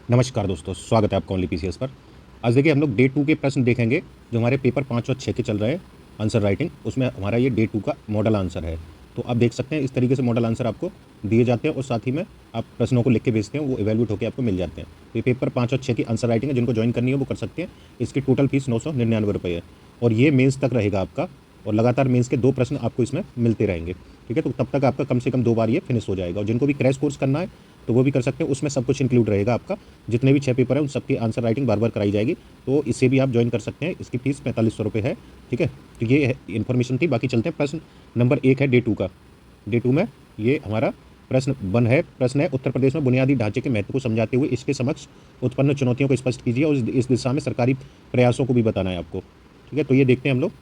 नमस्कार दोस्तों, स्वागत है आपका ओनली पीसीएस पर। आज देखिए हम लोग डे 2 के प्रश्न देखेंगे जो हमारे पेपर 5 और 6 के चल रहे हैं आंसर राइटिंग। उसमें हमारा ये डे 2 का मॉडल आंसर है। तो आप देख सकते हैं इस तरीके से मॉडल आंसर आपको दिए जाते हैं और साथ ही में आप प्रश्नों को लिख के भेजते हैं, वो इवैल्यूएट होकर आपको मिल जाते हैं। तो ये पेपर 5 और 6 की आंसर राइटिंग है, जिनको ज्वाइन करनी है वो कर सकते हैं। इसकी टोटल फीस 999 रुपये है और ये मेंस तक रहेगा आपका, और लगातार मेंस के 2 प्रश्न आपको इसमें मिलते रहेंगे। ठीक है, तो तब तक आपका कम से कम 2 बार ये फिनिश हो जाएगा। और जिनको भी क्रैश कोर्स करना है तो वो भी कर सकते हैं, उसमें सब कुछ इंक्लूड रहेगा आपका। जितने भी 6 पेपर हैं उन सबकी आंसर राइटिंग बार बार कराई जाएगी, तो इससे भी आप ज्वाइन कर सकते हैं। इसकी फीस 4500 रुपये है। ठीक है, तो ये इन्फॉर्मेशन थी। बाकी चलते हैं प्रश्न नंबर 1 है डे 2 का। डे 2 में ये हमारा प्रश्न है उत्तर प्रदेश में बुनियादी ढांचे के महत्व को समझाते हुए इसके समक्ष उत्पन्न चुनौतियों को स्पष्ट कीजिए और इस दिशा में सरकारी प्रयासों को भी बताना है आपको। ठीक है, तो ये देखते हैं हम लोग।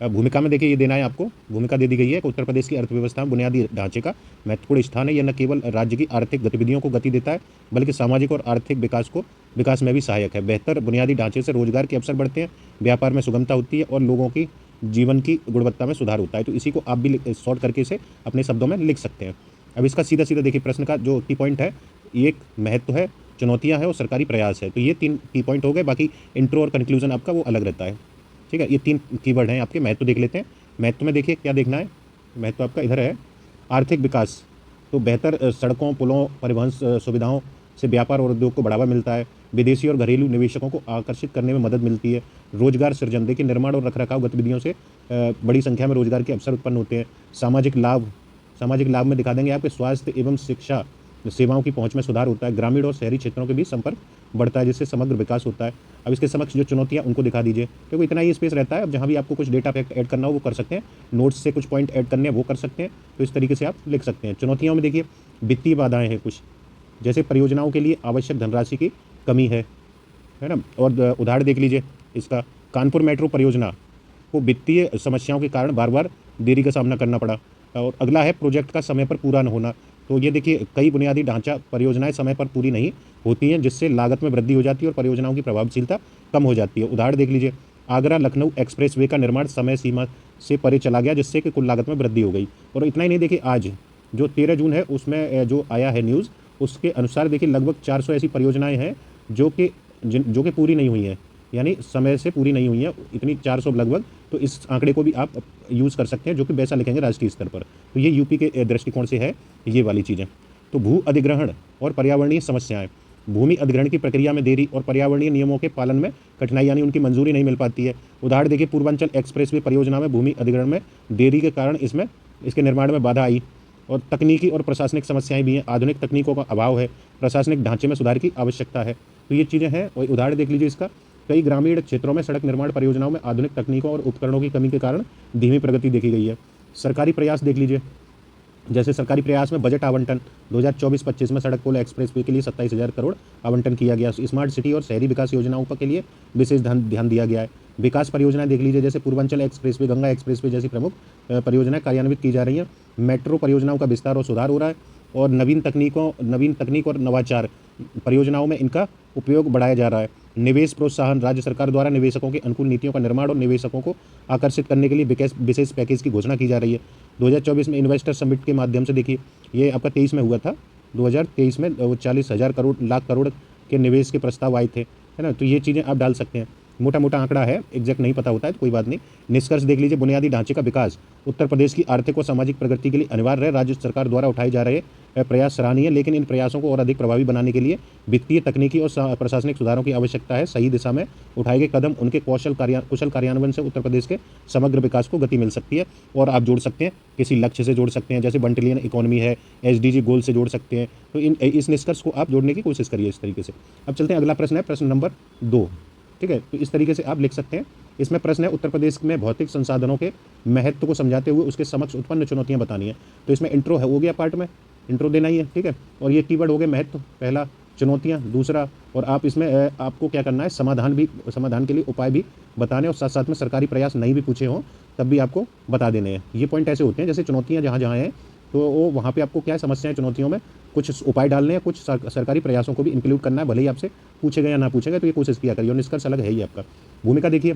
भूमिका में देखिए ये देना है आपको। भूमिका दे दी गई है कि उत्तर प्रदेश की अर्थव्यवस्था में बुनियादी ढांचे का महत्वपूर्ण स्थान है। यह न केवल राज्य की आर्थिक गतिविधियों को गति देता है बल्कि सामाजिक और आर्थिक विकास में भी सहायक है। बेहतर बुनियादी ढांचे से रोजगार के अवसर बढ़ते हैं, व्यापार में सुगमता होती है और लोगों की जीवन की गुणवत्ता में सुधार होता है। तो इसी को आप भी शॉर्ट करके इसे अपने शब्दों में लिख सकते हैं। अब इसका सीधा सीधा देखिए प्रश्न का जो की पॉइंट है, एक महत्व है, चुनौतियाँ हैं और सरकारी प्रयास है। तो ये 3 की पॉइंट हो गए। बाकी इंट्रो और कंक्लूजन आपका वो अलग रहता है। ठीक है, ये 3 कीवर्ड हैं आपके। महत्व देख लेते हैं। महत्व में देखिए क्या देखना है। महत्व आपका इधर है, आर्थिक विकास। तो बेहतर सड़कों, पुलों, परिवहन सुविधाओं से व्यापार और उद्योग को बढ़ावा मिलता है। विदेशी और घरेलू निवेशकों को आकर्षित करने में मदद मिलती है। रोजगार सृजन, देखिए निर्माण और रखरखाव गतिविधियों से बड़ी संख्या में रोजगार के अवसर उत्पन्न होते हैं। सामाजिक लाभ में दिखा देंगे आपके स्वास्थ्य एवं शिक्षा सेवाओं की पहुंच में सुधार होता है। ग्रामीण और शहरी क्षेत्रों के बीच संपर्क बढ़ता है, जिससे समग्र विकास होता है। अब इसके समक्ष जो चुनौतियां उनको दिखा दीजिए, क्योंकि इतना ही स्पेस रहता है। अब जहां भी आपको कुछ डेटा फैक्ट ऐड करना हो वो कर सकते हैं, नोट्स से कुछ पॉइंट ऐड करने हैं वो कर सकते हैं। तो इस तरीके से आप लिख सकते हैं। चुनौतियों में देखिए वित्तीय बाधाएं हैं कुछ, जैसे परियोजनाओं के लिए आवश्यक धनराशि की कमी है ना। और उदाहरण देख लीजिए इसका, कानपुर मेट्रो परियोजना को वित्तीय समस्याओं के कारण बार बार देरी का सामना करना पड़ा। और अगला है प्रोजेक्ट का समय पर पूरा न होना। तो ये देखिए कई बुनियादी ढांचा परियोजनाएं समय पर पूरी नहीं होती हैं, जिससे लागत में वृद्धि हो जाती है और परियोजनाओं की प्रभावशीलता कम हो जाती है। उदाहरण देख लीजिए, आगरा लखनऊ एक्सप्रेसवे का निर्माण समय सीमा से परे चला गया, जिससे कि कुल लागत में वृद्धि हो गई। और इतना ही नहीं, देखिए आज जो 13 जून है उसमें जो आया है न्यूज़, उसके अनुसार देखिए लगभग 400 ऐसी परियोजनाएं हैं जो कि पूरी नहीं हुई हैं, यानी समय से पूरी नहीं हुई हैं। इतनी 400 लगभग। तो इस आंकड़े को भी आप यूज़ कर सकते हैं, जो कि वैसा लिखेंगे राष्ट्रीय स्तर पर। तो ये यूपी के दृष्टिकोण से है ये वाली चीज़ें। तो भू अधिग्रहण और पर्यावरणीय समस्याएं, भूमि अधिग्रहण की प्रक्रिया में देरी और पर्यावरणीय नियमों के पालन में कठिनाई, यानी उनकी मंजूरी नहीं मिल पाती है। उदाहरण देखिए, पूर्वांचल एक्सप्रेसवे परियोजना में भूमि अधिग्रहण में देरी के कारण इसके निर्माण में बाधा आई। और तकनीकी और प्रशासनिक समस्याएं भी हैं। आधुनिक तकनीकों का अभाव है, प्रशासनिक ढांचे में सुधार की आवश्यकता है। तो ये चीज़ें हैं। और उदाहरण देख लीजिए इसका, कई ग्रामीण क्षेत्रों में सड़क निर्माण परियोजनाओं में आधुनिक तकनीकों और उपकरणों की कमी के कारण धीमी प्रगति देखी गई है। सरकारी प्रयास देख लीजिए, जैसे सरकारी प्रयास में बजट आवंटन 2024-25 में सड़क पुल एक्सप्रेसवे के लिए 27,000 करोड़ आवंटन किया गया। स्मार्ट सिटी और शहरी विकास योजनाओं के लिए विशेष ध्यान दिया गया है। विकास परियोजनाएं देख लीजिए, जैसे पूर्वांचल एक्सप्रेसवे, गंगा एक्सप्रेसवे जैसी प्रमुख परियोजनाएं कार्यान्वित की जा रही हैं। मेट्रो परियोजनाओं का विस्तार और सुधार हो रहा है। और नवीन तकनीक और नवाचार परियोजनाओं में इनका उपयोग बढ़ाया जा रहा है। निवेश प्रोत्साहन, राज्य सरकार द्वारा निवेशकों के अनुकूल नीतियों का निर्माण और निवेशकों को आकर्षित करने के लिए विशेष पैकेज की घोषणा की जा रही है। 2024 में इन्वेस्टर समिट के माध्यम से देखिए, ये आपका 23 में हुआ था। 2023 में 40,000 लाख करोड़ के निवेश के प्रस्ताव आए थे, है ना। तो ये चीज़ें आप डाल सकते हैं। मोटा मोटा आंकड़ा है, एग्जैक्ट नहीं पता होता है तो कोई बात नहीं। निष्कर्ष देख लीजिए, बुनियादी ढांचे का विकास उत्तर प्रदेश की आर्थिक और सामाजिक प्रगति के लिए अनिवार्य है। राज्य सरकार द्वारा उठाए जा रहे प्रयास सराहनीय है, लेकिन इन प्रयासों को और अधिक प्रभावी बनाने के लिए वित्तीय, तकनीकी और प्रशासनिक सुधारों की आवश्यकता है। सही दिशा में उठाए गए कदम उनके कुशल कार्यान्वयन से उत्तर प्रदेश के समग्र विकास को गति मिल सकती है। और आप जोड़ सकते हैं, किसी लक्ष्य से जोड़ सकते हैं, जैसे 1 ट्रिलियन इकोनॉमी है, एसडीजी गोल से जोड़ सकते हैं। तो इस निष्कर्ष को आप जोड़ने की कोशिश करिए इस तरीके से। अब चलते हैं, अगला प्रश्न है प्रश्न नंबर 2। ठीक है, तो इस तरीके से आप लिख सकते हैं। इसमें प्रश्न है उत्तर प्रदेश में भौतिक संसाधनों के महत्व को समझाते हुए उसके समक्ष उत्पन्न चुनौतियां बतानी है। तो इसमें इंट्रो है, हो गया पार्ट में इंट्रो देना ही है। ठीक है, और ये कीवर्ड हो गए महत्व पहला, चुनौतियां दूसरा। और आप इसमें आपको क्या करना है, समाधान के लिए उपाय भी बताने, और साथ साथ में सरकारी प्रयास नहीं भी पूछे हों तब भी आपको बता देने हैं। ये पॉइंट ऐसे होते हैं, जैसे चुनौतियाँ जहाँ जहाँ हैं तो वो वहाँ पे आपको क्या है, समस्याएं चुनौतियों में कुछ उपाय डालने हैं, कुछ सरकारी प्रयासों को भी इंक्लूड करना है, भले ही आपसे पूछे गए या ना पूछे गए। तो ये कोशिश किया करिए। और निष्कर्ष अलग है ही आपका। भूमिका देखिए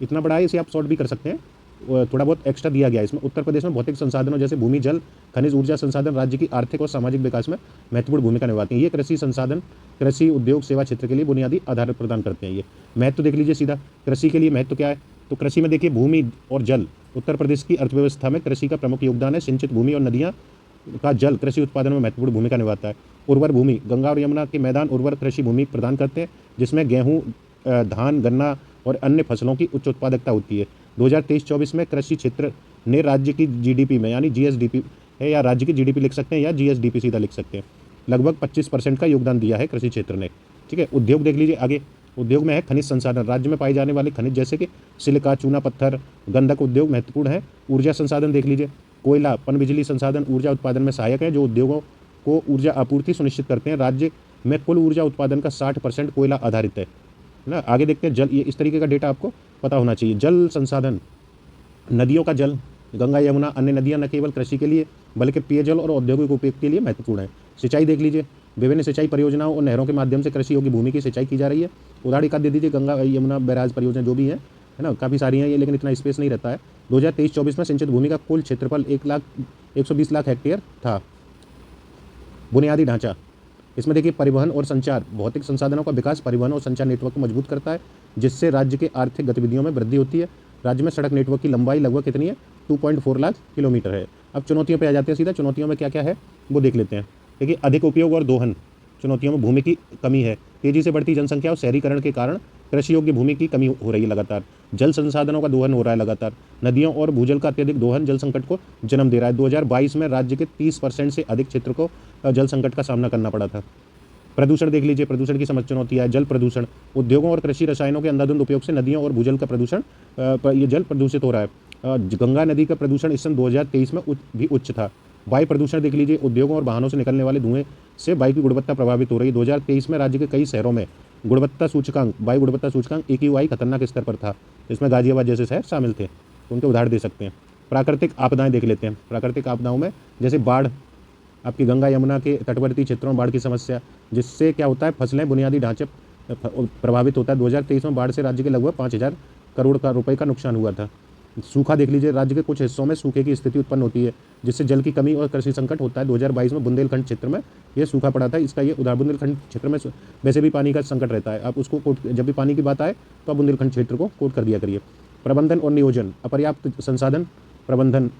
इतना बड़ा है, इसे आप शॉर्ट भी कर सकते हैं। थोड़ा बहुत एक्स्ट्रा दिया गया है इसमें। उत्तर प्रदेश में भौतिक संसाधनों जैसे भूमि, जल, खनिज, ऊर्जा संसाधन राज्य की आर्थिक और सामाजिक विकास में महत्वपूर्ण भूमिका निभाते हैं। ये कृषि संसाधन कृषि, उद्योग, सेवा क्षेत्र के लिए बुनियादी आधार प्रदान करते हैं। ये महत्व देख लीजिए सीधा, कृषि के लिए महत्व क्या है, तो कृषि में देखिए भूमि और जल, उत्तर प्रदेश की अर्थव्यवस्था में कृषि का प्रमुख योगदान है। सिंचित भूमि और नदियाँ का जल कृषि उत्पादन में महत्वपूर्ण भूमिका निभाता है। उर्वर भूमि, गंगा और यमुना के मैदान उर्वर कृषि भूमि प्रदान करते हैं, जिसमें गेहूँ, धान, गन्ना और अन्य फसलों की उच्च उत्पादकता होती है। 2023-24 में कृषि क्षेत्र ने राज्य की जीडीपी में, यानी जीएसडीपी है, या राज्य की जीडीपी लिख सकते हैं या जीएसडीपी सीधा लिख सकते हैं, लगभग 25% का योगदान दिया है कृषि क्षेत्र ने। ठीक है, उद्योग देख लीजिए आगे। उद्योग में है खनिज संसाधन, राज्य में पाए जाने वाले खनिज जैसे कि सिलिका, चूना पत्थर, गंधक उद्योग महत्वपूर्ण है। ऊर्जा संसाधन देख लीजिए, कोयला, पनबिजली संसाधन ऊर्जा उत्पादन में सहायक है, जो उद्योगों को ऊर्जा आपूर्ति सुनिश्चित करते हैं। राज्य में कुल ऊर्जा उत्पादन का 60% कोयला आधारित है ना। आगे देखते हैं जल, ये इस तरीके का डेटा आपको पता होना चाहिए। जल संसाधन, नदियों का जल, गंगा, यमुना, अन्य नदियां न केवल कृषि के लिए बल्कि पेयजल और औद्योगिक उपयोग के लिए महत्वपूर्ण है। सिंचाई देख लीजिए, विभिन्न सिंचाई परियोजनाओं और नहरों के माध्यम से कृषि योग्य भूमि की सिंचाई की जा रही है। उदाहरण एक आध दे दीजिए, गंगा यमुना बैराज परियोजना जो भी है ना, काफ़ी सारी हैं ये, लेकिन इतना स्पेस नहीं रहता है। 2023-24 में सिंचित भूमि का कुल क्षेत्रफल 1,120,00,000 हेक्टेयर था। बुनियादी ढांचा, इसमें देखिए परिवहन और संचार, भौतिक संसाधनों का विकास परिवहन और संचार नेटवर्क को मजबूत करता है, जिससे राज्य के आर्थिक गतिविधियों में वृद्धि होती है। राज्य में सड़क नेटवर्क की लंबाई लगभग कितनी है, 2.4 लाख किलोमीटर है। अब चुनौतियों पे आ जाते हैं सीधा, चुनौतियों में क्या क्या है वो देख लेते हैं। देखिए अधिक उपयोग और दोहन, चुनौतियों में भूमि की कमी है, तेजी से बढ़ती जनसंख्या और शहरीकरण के कारण कृषि योग्य भूमि की कमी हो रही है लगातार। जल संसाधनों का दोहन हो रहा है लगातार, नदियों और भूजल का अत्यधिक दोहन जल संकट को जन्म दे रहा है। 2022 में राज्य के 30% से अधिक क्षेत्र को जल संकट का सामना करना पड़ा था। प्रदूषण देख लीजिए, प्रदूषण की समस्या चुनौती है। जल प्रदूषण, उद्योगों और कृषि रसायनों के अंधाधुंध उपयोग से नदियों और भूजल का प्रदूषण, ये जल प्रदूषित हो रहा है। गंगा नदी का प्रदूषण इस सन 2023 में भी उच्च था। वायु प्रदूषण देख लीजिए, उद्योगों और वाहनों से निकलने वाले धुएं से वायु की गुणवत्ता प्रभावित हो रही है। 2023 में राज्य के कई शहरों में गुणवत्ता सूचकांक, वायु गुणवत्ता सूचकांक AQI खतरनाक स्तर पर था, इसमें गाजियाबाद जैसे शहर शामिल थे, तो उनके उदाहरण दे सकते हैं। प्राकृतिक आपदाएं देख लेते हैं। प्राकृतिक आपदाओं में जैसे बाढ़, आपकी गंगा यमुना के तटवर्ती क्षेत्रों में बाढ़ की समस्या, जिससे क्या होता है, फसलें, बुनियादी ढांचे प्रभावित होता है। 2023 में बाढ़ से राज्य के लगभग 5,000 करोड़ रुपए का नुकसान हुआ था। सूखा देख लीजिए, राज्य के कुछ हिस्सों में सूखे की स्थिति उत्पन्न होती है, जिससे जल की कमी और कृषि संकट होता है। 2022 में बुंदेलखंड क्षेत्र में यह सूखा पड़ा था। इसका ये उदाहरण, बुंदेलखंड क्षेत्र में वैसे भी पानी का संकट रहता है, आप उसको कोट, जब भी पानी की बात आए तो आप बुंदेलखंड क्षेत्र को कोट कर दिया करिए। प्रबंधन और नियोजन, अपर्याप्त संसाधन प्रबंधन,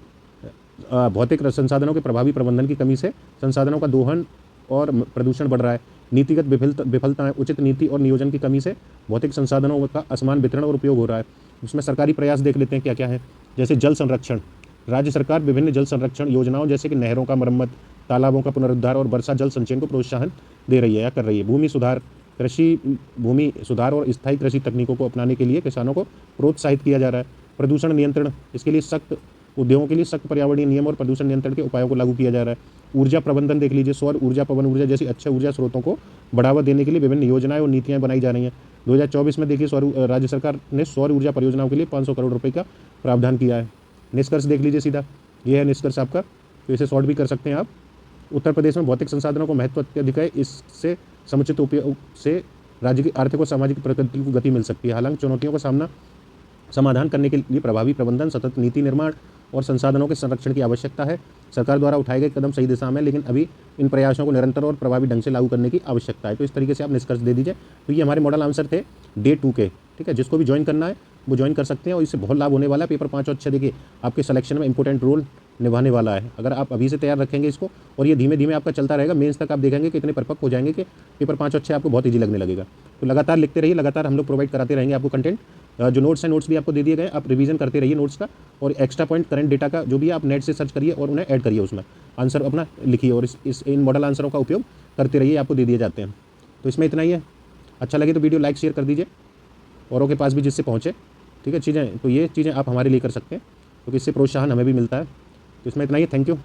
भौतिक संसाधनों के प्रभावी प्रबंधन की कमी से संसाधनों का दोहन और प्रदूषण बढ़ रहा है। नीतिगत विफलताएं, उचित नीति और नियोजन की कमी से भौतिक संसाधनों का असमान वितरण और उपयोग हो रहा है। उसमें सरकारी प्रयास देख लेते हैं क्या क्या है। जैसे जल संरक्षण, राज्य सरकार विभिन्न जल संरक्षण योजनाओं जैसे कि नहरों का मरम्मत, तालाबों का पुनरुद्धार और वर्षा जल संचयन को प्रोत्साहन दे रही है या कर रही है। भूमि सुधार, कृषि भूमि सुधार और स्थायी कृषि तकनीकों को अपनाने के लिए किसानों को प्रोत्साहित किया जा रहा है। प्रदूषण नियंत्रण, इसके लिए सख्त उद्योगों के लिए सख्त पर्यावरणीय नियम और प्रदूषण नियंत्रण के उपायों को लागू किया जा रहा है। ऊर्जा प्रबंधन देख लीजिए, सौर ऊर्जा, पवन ऊर्जा जैसी अच्छे ऊर्जा स्रोतों को बढ़ावा देने के लिए विभिन्न योजनाएं और नीतियां बनाई जा रही हैं। 2024 में देखिए राज्य सरकार ने सौर ऊर्जा परियोजनाओं के लिए 500 करोड़ रुपए का प्रावधान किया है। निष्कर्ष देख लीजिए सीधा, यह है निष्कर्ष आपका, तो इसे शॉर्ट भी कर सकते हैं आप। उत्तर प्रदेश में भौतिक संसाधनों को महत्व अत्यधिक है, इससे समुचित उपयोग से राज्य की आर्थिक और सामाजिक प्रगति को गति मिल सकती है। हालांकि चुनौतियों का समाधान करने के लिए प्रभावी प्रबंधन, सतत नीति निर्माण और संसाधनों के संरक्षण की आवश्यकता है। सरकार द्वारा उठाए गए कदम सही दिशा में, लेकिन अभी इन प्रयासों को निरंतर और प्रभावी ढंग से लागू करने की आवश्यकता है। तो इस तरीके से आप निष्कर्ष दे दीजिए। तो ये हमारे मॉडल आंसर थे डे 2 के, ठीक है। जिसको भी ज्वाइन करना है वो ज्वाइन कर सकते हैं और इससे बहुत लाभ होने वाला है। पेपर 5 और 6 देखिए आपके सिलेक्शन में इंपॉर्टेंट रोल निभाने वाला है। अगर आप अभी से तैयार रखेंगे इसको, और ये धीमे धीमे आपका चलता रहेगा, मेंस तक आप देखेंगे कि इतने परिपक्व हो जाएंगे कि पेपर 5 और 6 आपको बहुत ईजी लगने लगेगा। तो लगातार लिखते रहिए, लगातार हम लोग प्रोवाइड कराते रहेंगे आपको कंटेंट। जो नोट्स हैं, नोट्स भी आपको दे दिए गए, आप रिवीजन करते रहिए नोट्स का, और एक्स्ट्रा पॉइंट करंट डेटा का जो भी आप नेट से सर्च करिए और उन्हें ऐड करिए, उसमें आंसर अपना लिखिए और इन मॉडल आंसरों का उपयोग करते रहिए, आपको दे दिए जाते हैं। तो इसमें इतना ही है। अच्छा लगे तो वीडियो लाइक शेयर कर दीजिए औरों के पास भी जिससे पहुँचे, ठीक है। चीज़ें तो ये चीज़ें आप हमारे लिए कर सकते हैं, क्योंकि इससे प्रोत्साहन हमें भी मिलता है। तो इसमें इतना ही है। Thank you.